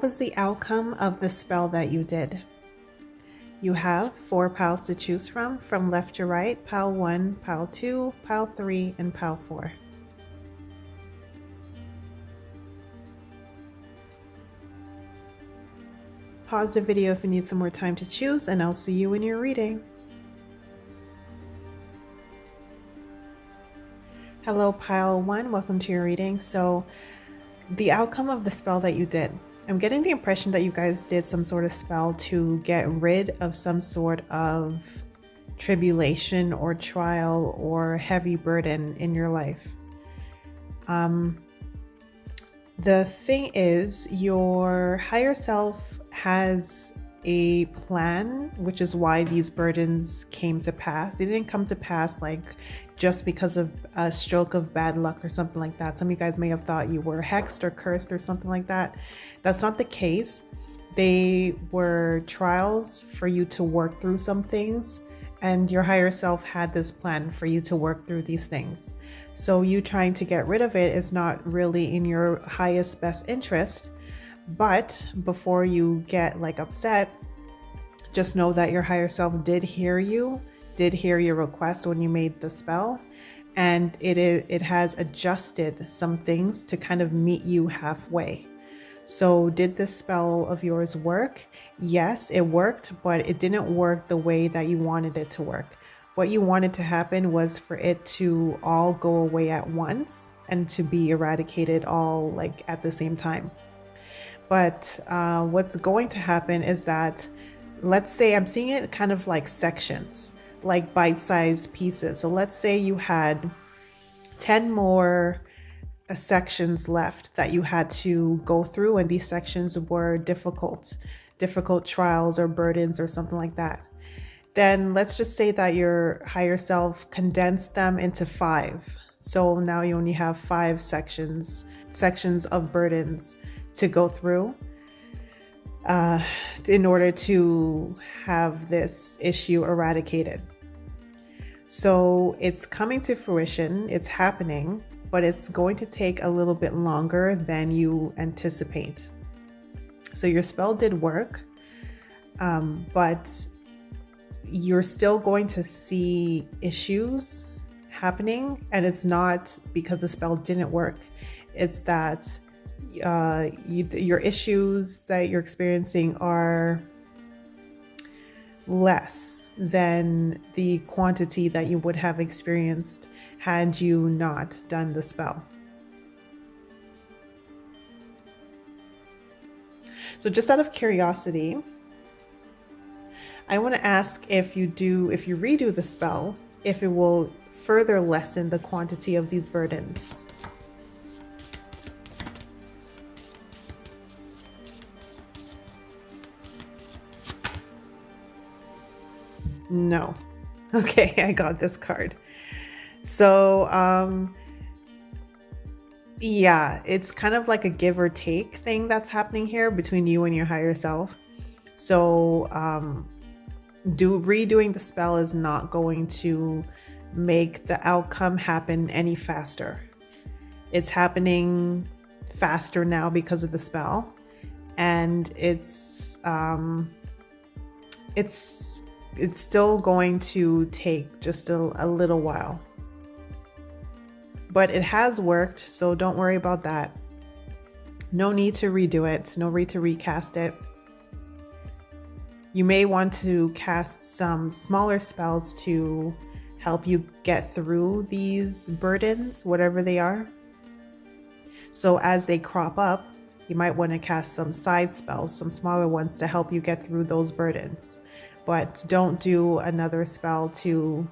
was the outcome of the spell that you did? You have 4 piles to choose from left to right: pile 1, pile 2, pile 3, and pile 4. Pause the video if you need some more time to choose, and I'll see you in your reading. Hello, pile 1, welcome to your reading. So, the outcome of the spell that you did. I'm getting the impression that you guys did some sort of spell to get rid of some sort of tribulation or trial or heavy burden in your life. The thing is, your higher self has a plan, which is why these burdens came to pass. They didn't come to pass like just because of a stroke of bad luck or something like that. Some of you guys may have thought you were hexed or cursed or something like that. That's not the case. They were trials for you to work through some things, and your higher self had this plan for you to work through these things. So you trying to get rid of it is not really in your highest best interest. But before you get like upset, just know that your higher self did hear you, did hear your request when you made the spell, and it has adjusted some things to kind of meet you halfway. So did this spell of yours work? Yes, it worked, but it didn't work the way that you wanted it to work. What you wanted to happen was for it to all go away at once and to be eradicated all like at the same time. But what's going to happen is that, let's say, I'm seeing it kind of like sections, like bite-sized pieces. So let's say you had 10 more sections left that you had to go through, and these sections were difficult trials or burdens or something like that. Then let's just say that your higher self condensed them into 5. So now you only have 5 sections of burdens to go through in order to have this issue eradicated. So it's coming to fruition, it's happening, but it's going to take a little bit longer than you anticipate. So your spell did work, but you're still going to see issues happening, and it's not because the spell didn't work. It's that your issues that you're experiencing are less than the quantity that you would have experienced had you not done the spell. So just out of curiosity, I want to ask if you redo the spell, if it will further lessen the quantity of these burdens. No. Okay, I got this card. So, yeah, it's kind of like a give or take thing that's happening here between you and your higher self. So, redoing the spell is not going to make the outcome happen any faster. It's happening faster now because of the spell, and it's still going to take just a little while. But it has worked, so don't worry about that. No need to redo it, no need to recast it. You may want to cast some smaller spells to help you get through these burdens, whatever they are. So as they crop up, you might want to cast some side spells, some smaller ones to help you get through those burdens. But don't do another spell to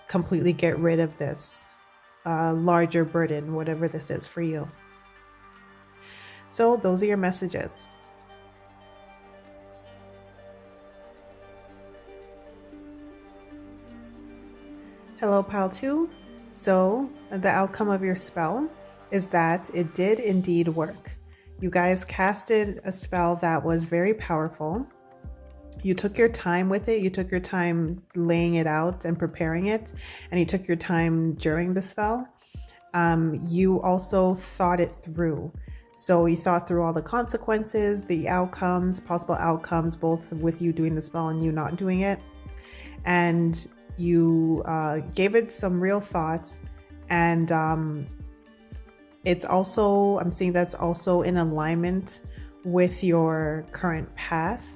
completely get rid of this larger burden, whatever this is for you. So those are your messages. Hello, pile 2. So the outcome of your spell is that it did indeed work. You guys casted a spell that was very powerful. You took your time with it. You took your time laying it out and preparing it, and you took your time during the spell. You also thought it through. So you thought through all the consequences, the outcomes, possible outcomes, both with you doing the spell and you not doing it. And you gave it some real thoughts. And it's also, I'm seeing that's also in alignment with your current path.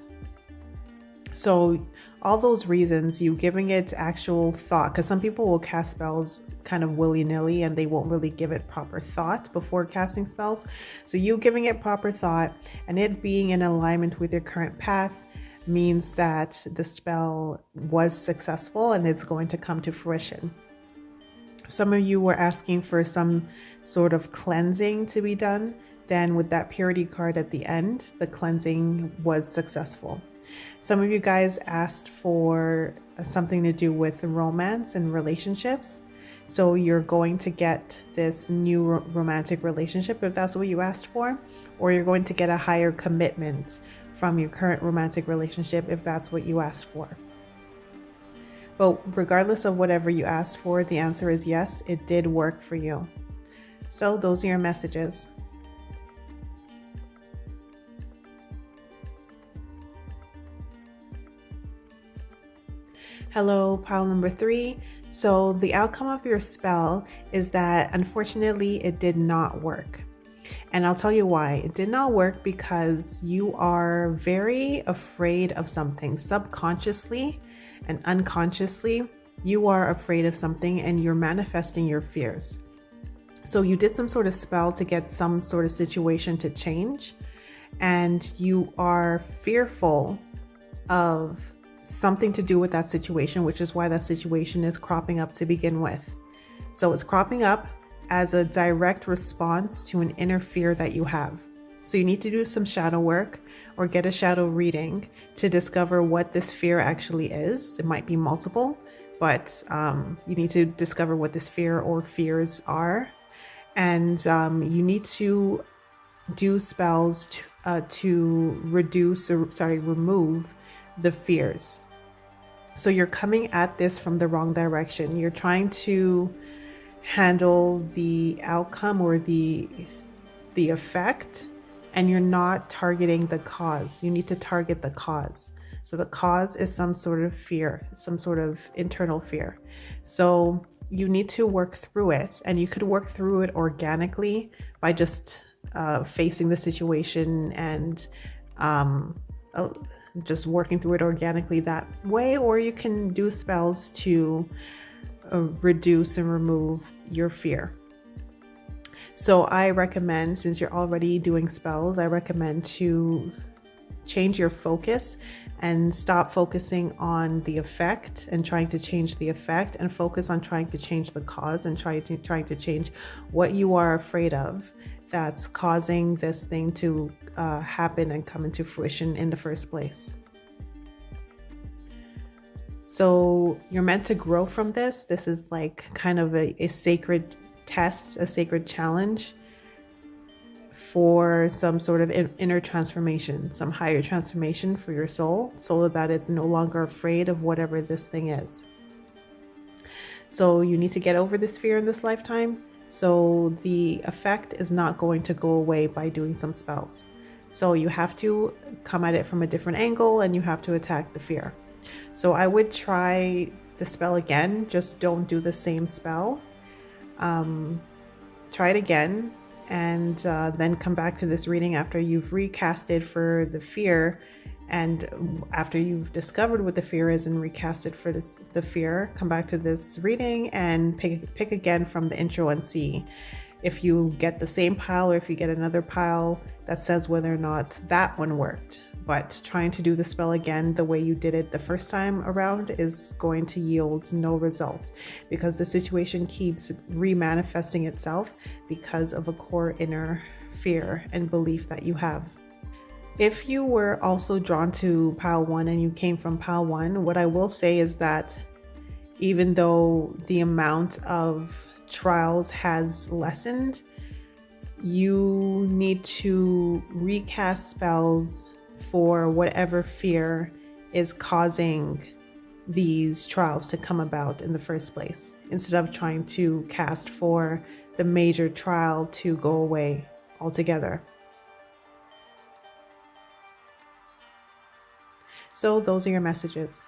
So all those reasons, you giving it actual thought, because some people will cast spells kind of willy-nilly and they won't really give it proper thought before casting spells. So you giving it proper thought and it being in alignment with your current path means that the spell was successful and it's going to come to fruition. Some of you were asking for some sort of cleansing to be done. Then with that purity card at the end, the cleansing was successful. Some of you guys asked for something to do with romance and relationships. So you're going to get this new romantic relationship if that's what you asked for, or you're going to get a higher commitment from your current romantic relationship if that's what you asked for. But regardless of whatever you asked for, the answer is yes, it did work for you. So those are your messages. Hello, pile number 3. So the outcome of your spell is that unfortunately it did not work. And I'll tell you why. It did not work because you are very afraid of something. Subconsciously and unconsciously, you are afraid of something and you're manifesting your fears. So you did some sort of spell to get some sort of situation to change, and you are fearful of something to do with that situation, which is why that situation is cropping up to begin with. So it's cropping up as a direct response to an inner fear that you have. So you need to do some shadow work or get a shadow reading to discover what this fear actually is. It might be multiple, but you need to discover what this fear or fears are. And you need to do spells to remove the fears. So you're coming at this from the wrong direction. You're trying to handle the outcome or the effect, and you're not targeting the cause. You need to target the cause. So the cause is some sort of fear, some sort of internal fear. So you need to work through it, and you could work through it organically by just facing the situation and just working through it organically that way, or you can do spells to reduce and remove your fear. So I recommend, since you're already doing spells, I recommend to change your focus and stop focusing on the effect and trying to change the effect, and focus on trying to change the cause and trying to change what you are afraid of that's causing this thing to happen and come into fruition in the first place. So you're meant to grow from this. This is like kind of a sacred test, a sacred challenge for some sort of inner transformation, some higher transformation for your soul, so that it's no longer afraid of whatever this thing is. So you need to get over this fear in this lifetime. So the effect is not going to go away by doing some spells. So you have to come at it from a different angle, and you have to attack the fear. So I would try the spell again, just don't do the same spell. Try it again, and then come back to this reading after you've recasted for the fear, and after you've discovered what the fear is and recasted for the fear. Come back to this reading and pick again from the intro and see if you get the same pile or if you get another pile that says whether or not that one worked. But trying to do the spell again the way you did it the first time around is going to yield no results, because the situation keeps remanifesting itself because of a core inner fear and belief that you have. If you were also drawn to pile 1 and you came from pile 1, what I will say is that even though the amount of trials has lessened, you need to recast spells for whatever fear is causing these trials to come about in the first place, instead of trying to cast for the major trial to go away altogether. So those are your messages.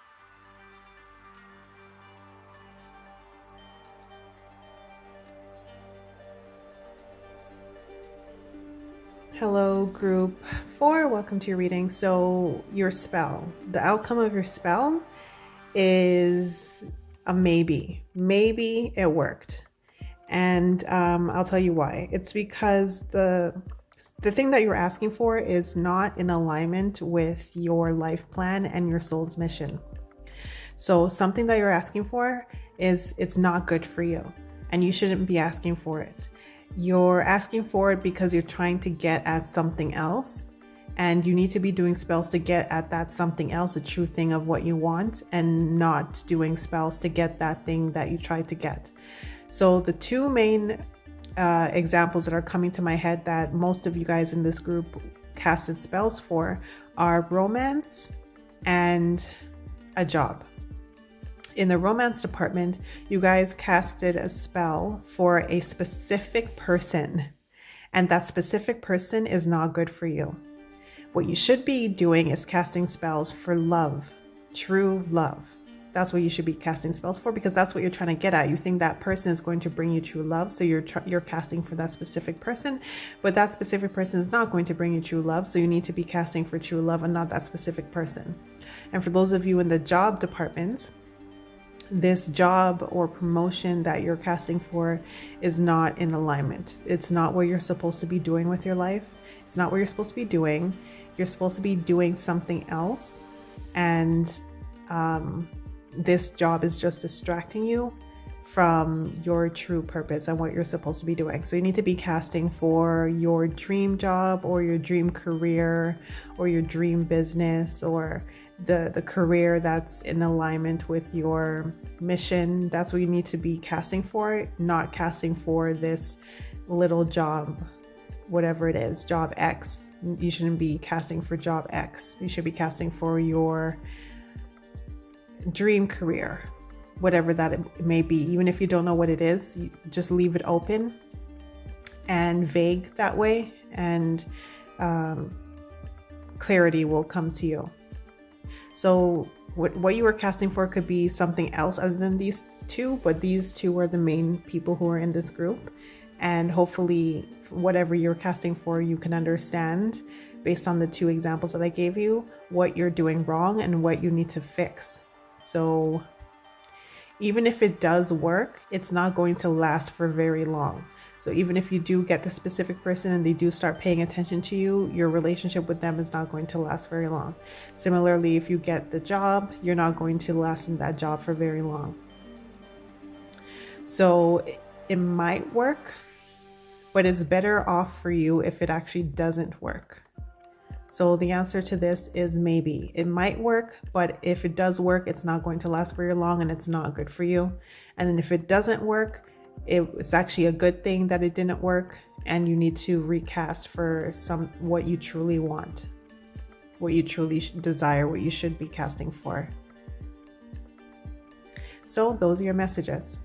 Hello, group 4. Welcome to your reading. So your spell, the outcome of your spell is a maybe. Maybe it worked. And I'll tell you why. It's because the thing that you're asking for is not in alignment with your life plan and your soul's mission. So something that you're asking for it's not good for you, and you shouldn't be asking for it. You're asking for it because you're trying to get at something else, and you need to be doing spells to get at that something else, a true thing of what you want, and not doing spells to get that thing that you tried to get. So the two main examples that are coming to my head that most of you guys in this group casted spells for are romance and a job. In the romance department, you guys casted a spell for a specific person, and that specific person is not good for you. What you should be doing is casting spells for love, true love. That's what you should be casting spells for, because that's what you're trying to get at. You think that person is going to bring you true love, so you're casting for that specific person, but that specific person is not going to bring you true love, so you need to be casting for true love and not that specific person. And for those of you in the job department, this job or promotion that you're casting for is not in alignment. It's not what you're supposed to be doing with your life. It's not what you're supposed to be doing. You're supposed to be doing something else, and this job is just distracting you from your true purpose and what you're supposed to be doing. So you need to be casting for your dream job or your dream career or your dream business, or the career that's in alignment with your mission. That's what you need to be casting for, not casting for this little job, whatever it is, job X. You shouldn't be casting for job X. You should be casting for your dream career, whatever that it may be. Even if you don't know what it is, you just leave it open and vague that way, and clarity will come to you. So what you were casting for could be something else other than these two, but these two are the main people who are in this group. And hopefully whatever you're casting for, you can understand based on the two examples that I gave you, what you're doing wrong and what you need to fix. So even if it does work, it's not going to last for very long. So even if you do get the specific person and they do start paying attention to you, your relationship with them is not going to last very long. Similarly, if you get the job, you're not going to last in that job for very long. So it might work, but it's better off for you if it actually doesn't work. So the answer to this is maybe. It might work, but if it does work, it's not going to last very long and it's not good for you. And then if it doesn't work, it's actually a good thing that it didn't work, and you need to recast for what you truly want, what you truly desire, what you should be casting for. So those are your messages.